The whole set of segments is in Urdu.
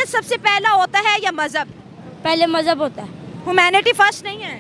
انسانیت سب سے پہلا ہوتا ہے یا مذہب؟ پہلے مذہب ہوتا ہے. ہیومینٹی فرسٹ نہیں ہے؟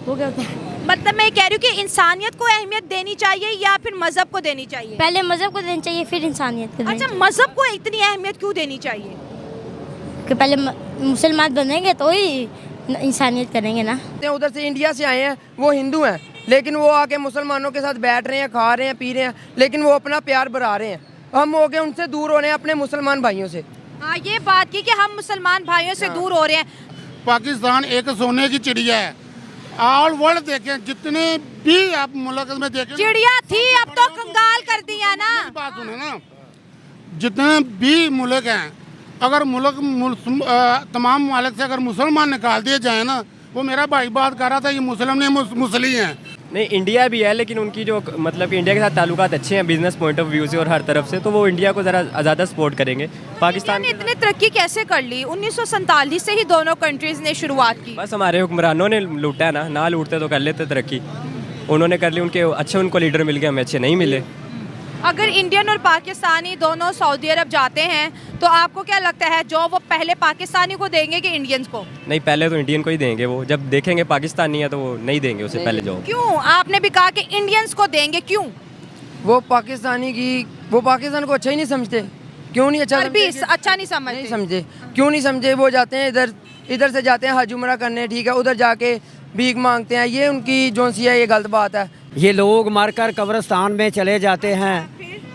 وہ کیا ہوتا ہے؟ مطلب میں یہ کہہ رہی ہوں کہ انسانیت کو اہمیت دینی چاہیے یا پھر مذہب کو دینی چاہیے؟ پہلے مذہب کو دینی چاہیے پھر انسانیت کو. اچھا مذہب کو اتنی اہمیت کیوں دینی چاہیے؟ کہ پہلے مسلمان بنیں گے تو ہی انسانیت کریں گے نا. ادھر سے انڈیا سے آئے ہیں, وہ ہندو ہیں, لیکن وہ آ کے مسلمانوں کے ساتھ بیٹھ رہے ہیں, کھا رہے ہیں, پی رہے ہیں, لیکن وہ اپنا پیار بڑھا رہے ہیں. ہم ہو کے ان سے دور ہو رہے ہیں اپنے مسلمان بھائیوں سے. ہاں یہ بات کی کہ ہم مسلمان بھائیوں سے دور ہو رہے ہیں. پاکستان ایک سونے کی چڑیا ہے. آل ورلڈ دیکھیں, جتنے بھی آپ ملک میں دیکھیں, چڑیا تھی اب تو کنگال کر دیا نا. بات سنیں نا, جتنے بھی ملک ہیں, اگر تمام ممالک سے اگر مسلمان نکال دیے جائیں نا, وہ میرا بھائی بات کر رہا تھا یہ مسلم نہیں مسلی ہیں. نہیں انڈیا بھی ہے لیکن ان کی جو مطلب کہ انڈیا کے ساتھ تعلقات اچھے ہیں بزنس پوائنٹ آف ویو سے اور ہر طرف سے, تو وہ انڈیا کو ذرا زیادہ سپورٹ کریں گے. پاکستان نے اتنی ترقی کیسے کر لی؟ 1947 سے ہی دونوں کنٹریز نے شروعات کی. بس ہمارے حکمرانوں نے لوٹا ہے نا, نہ لوٹتے تو کر لیتے ترقی. انہوں نے کر لی, ان کو لیڈر مل گئے, ہمیں اچھے نہیں ملے. اگر انڈین اور پاکستانی دونوں سعودی عرب جاتے ہیں تو آپ کو کیا لگتا ہے جو وہ پہلے پاکستانی کو دیں گے کہ انڈینز کو؟ نہیں پہلے تو انڈین کو ہی دیں گے. وہ جب دیکھیں گے پاکستانی ہے تو وہ نہیں دیں گے اسے پہلے جو. کیوں؟ آپ نے بھی کہا کہ انڈینز کو دیں گے, کیوں؟ وہ پاکستان کو اچھا ہی نہیں سمجھتے. کیوں نہیں اچھا نہیں سمجھتے؟ کیوں نہیں سمجھے؟ وہ جاتے ہیں ادھر سے جاتے ہیں حج عمرہ کرنے, ٹھیک ہے, ادھر جا کے بھیک مانگتے ہیں. یہ ان کی جو سی ہے یہ غلط بات ہے. یہ لوگ مر کر قبرستان میں چلے جاتے ہیں.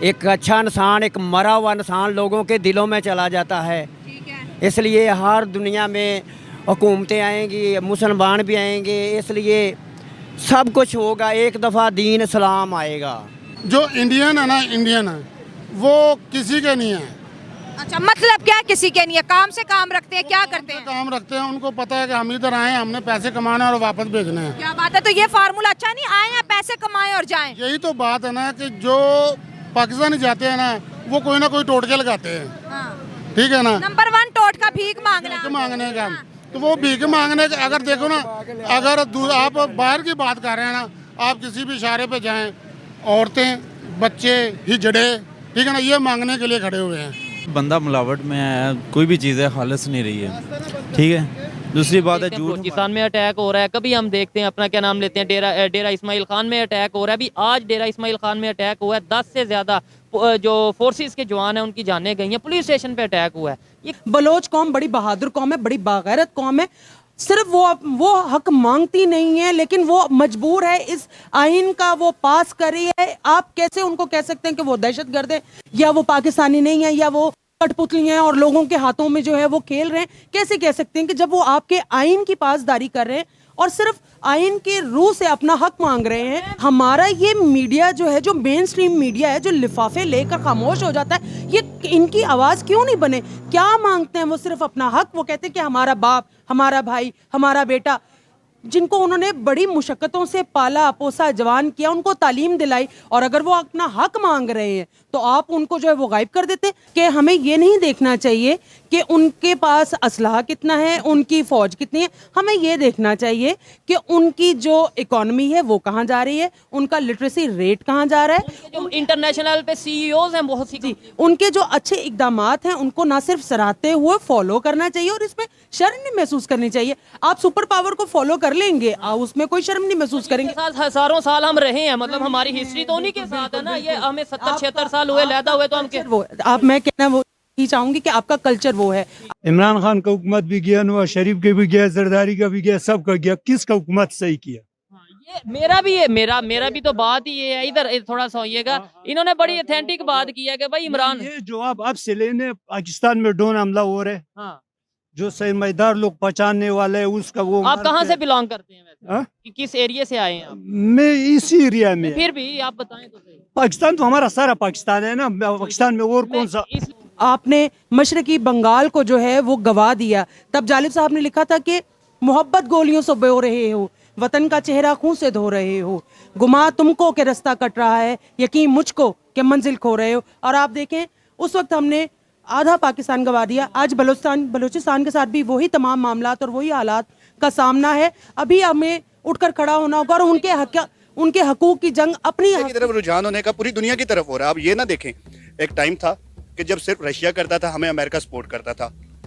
ایک اچھا انسان, ایک مرا ہوا انسان لوگوں کے دلوں میں چلا جاتا ہے. اس لیے ہر دنیا میں حکومتیں آئیں گی, مسلمان بھی آئیں گے, اس لیے سب کچھ ہوگا. ایک دفعہ دین اسلام آئے گا. جو انڈین ہے نا, انڈین ہے وہ کسی کے نہیں ہے. اچھا مطلب کیا کسی کے نہیں ہے؟ کام سے کام رکھتے ہیں, کیا کرتے ہیں؟ کام رکھتے ہیں, ان کو پتہ ہے کہ ہم ادھر آئے ہیں, ہم نے پیسے کمانا اور واپس بھیجنے ہیں. کیا بات ہے, تو یہ فارمولا اچھا نہیں, آئے ہیں پیسے کمائیں اور جائیں. یہی تو بات ہے نا کہ جو پاکستانی جاتے ہیں نا وہ کوئی نہ کوئی ٹوٹکے لگاتے ہیں. ٹھیک ہے نا, نمبر 1 ٹوٹکا بھیک مانگنے کا. تو وہ بھیک مانگنے کا اگر دیکھو نا, اگر آپ باہر کی بات کر رہے ہیں نا, آپ کسی بھی اشارے پہ جائیں, عورتیں, بچے, ہجڑے, ٹھیک ہے نا, یہ مانگنے کے لیے کھڑے ہوئے ہیں. بندہ ملاوٹ میں ہے, کوئی بھی چیز ہے خالص نہیں رہی ہے. ٹھیک ہے, دوسری بات ہے بلوچستان میں اٹیک ہو رہا ہے. کبھی ہم دیکھتے ہیں اپنا کیا نام لیتے ہیں ڈیرہ اسماعیل خان میں اٹیک ہو رہا ہے. ابھی آج ڈیرہ اسماعیل خان میں اٹیک ہوا ہے. 10 سے زیادہ جو فورسز کے جوان ہیں ان کی جانیں گئی ہیں. پولیس اسٹیشن پہ اٹیک ہوا ہے. بلوچ قوم بڑی بہادر قوم ہے, بڑی باغیرت قوم ہے. صرف وہ حق مانگتی نہیں ہے لیکن وہ مجبور ہے اس آئین کا وہ پاس کری ہے. آپ کیسے ان کو کہہ سکتے ہیں کہ وہ دہشت گرد ہے یا وہ پاکستانی نہیں ہے یا وہ کٹ پتلی ہیں اور لوگوں کے ہاتھوں میں جو ہے وہ کھیل رہے ہیں؟ کیسے کہہ سکتے ہیں کہ جب وہ آپ کے آئین کی پاسداری کر رہے ہیں اور صرف آئین کے روح سے اپنا حق مانگ رہے ہیں؟ ہمارا یہ میڈیا جو ہے, جو مین سٹریم میڈیا ہے, جو لفافے لے کر خاموش ہو جاتا ہے, یہ ان کی آواز کیوں نہیں بنے؟ کیا مانگتے ہیں وہ؟ صرف اپنا حق. وہ کہتے ہیں کہ ہمارا باپ, ہمارا بھائی, ہمارا بیٹا, جن کو انہوں نے بڑی مشقتوں سے پالا پوسا, جوان کیا, ان کو تعلیم دلائی, اور اگر وہ اپنا حق مانگ رہے ہیں تو آپ ان کو جو ہے وہ غائب کر دیتے. کہ ہمیں یہ نہیں دیکھنا چاہیے کہ ان کے پاس اسلحہ کتنا ہے, ان کی فوج کتنی ہے. ہمیں یہ دیکھنا چاہیے کہ ان کی جو اکانومی ہے وہ کہاں جا رہی ہے, ان کا لٹریسی ریٹ کہاں جا رہا ہے. جو انٹرنیشنل پہ CEOs ہیں بہت سی, ان کے جو اچھے اقدامات ہیں ان کو نہ صرف سراہتے ہوئے فالو کرنا چاہیے اور اس میں شرم نہیں محسوس کرنی چاہیے. آپ سپر پاور کو فالو کر لیں گے, اس میں کوئی شرم نہیں محسوس کریں گے. ہزاروں سال ہم رہے ہیں, مطلب ہماری ہسٹری تو انہی کے ساتھ ہے نا. یہ ہمیں 70-76 سال ہوئے لیدا ہوئے, تو ہم آپ میں کہنا وہ ہی چاہوں گی کہ آپ کا کلچر وہ ہے. عمران خان کا حکومت بھی گیا, نواز شریف کے بھی گیا, زرداری کا بھی گیا, سب کا گیا. کس کا حکومت صحیح کیا؟ میرا بھی تو بات ہی یہ ہے. ادھر تھوڑا سا ہوئیے گا, انہوں نے بڑی ایتھینٹک بات کی ہے کہ بھائی عمران, یہ جواب اب سے لینے پاکستان میں ڈرون حملہ ہو رہے, جو سرمایہ لوگ پہچاننے والے اس کا وہ. آپ کہاں سے بلانگ کرتے ہیں ویسے, کس ایریا سے آئے ہیں آپ؟ میں اسی ایریا میں. پھر بھی آپ بتائیں تو صحیح. پاکستان تو ہمارا سارا پاکستان ہے نا, پاکستان میں اور کون سا. آپ نے مشرقی بنگال کو جو ہے وہ گوا دیا. تب جالب صاحب نے لکھا تھا کہ محبت گولیوں سے بو رہے ہو, وطن کا چہرہ خون سے دھو رہے ہو, گما تم کو کہ رستہ کٹ رہا ہے, یقین مجھ کو کہ منزل کھو رہے ہو. اور آپ دیکھیں اس وقت ہم نے آدھا پاکستان گوا دیا. آج بلوچستان کے ساتھ بھی وہی تمام معاملات اور وہی حالات کا سامنا ہے. ابھی ہمیں اٹھ کر کھڑا ہونا ہوگا اور ان کے حقوق کی جنگ اپنی کی طرف رجحان ہونے کا پوری دنیا کی طرف ہو رہا ہے. آپ یہ نہ دیکھیں, ایک ٹائم تھا کہ جب صرف رشیا کرتا تھا ہمیں امریکہ سپورٹ کرتا تھا,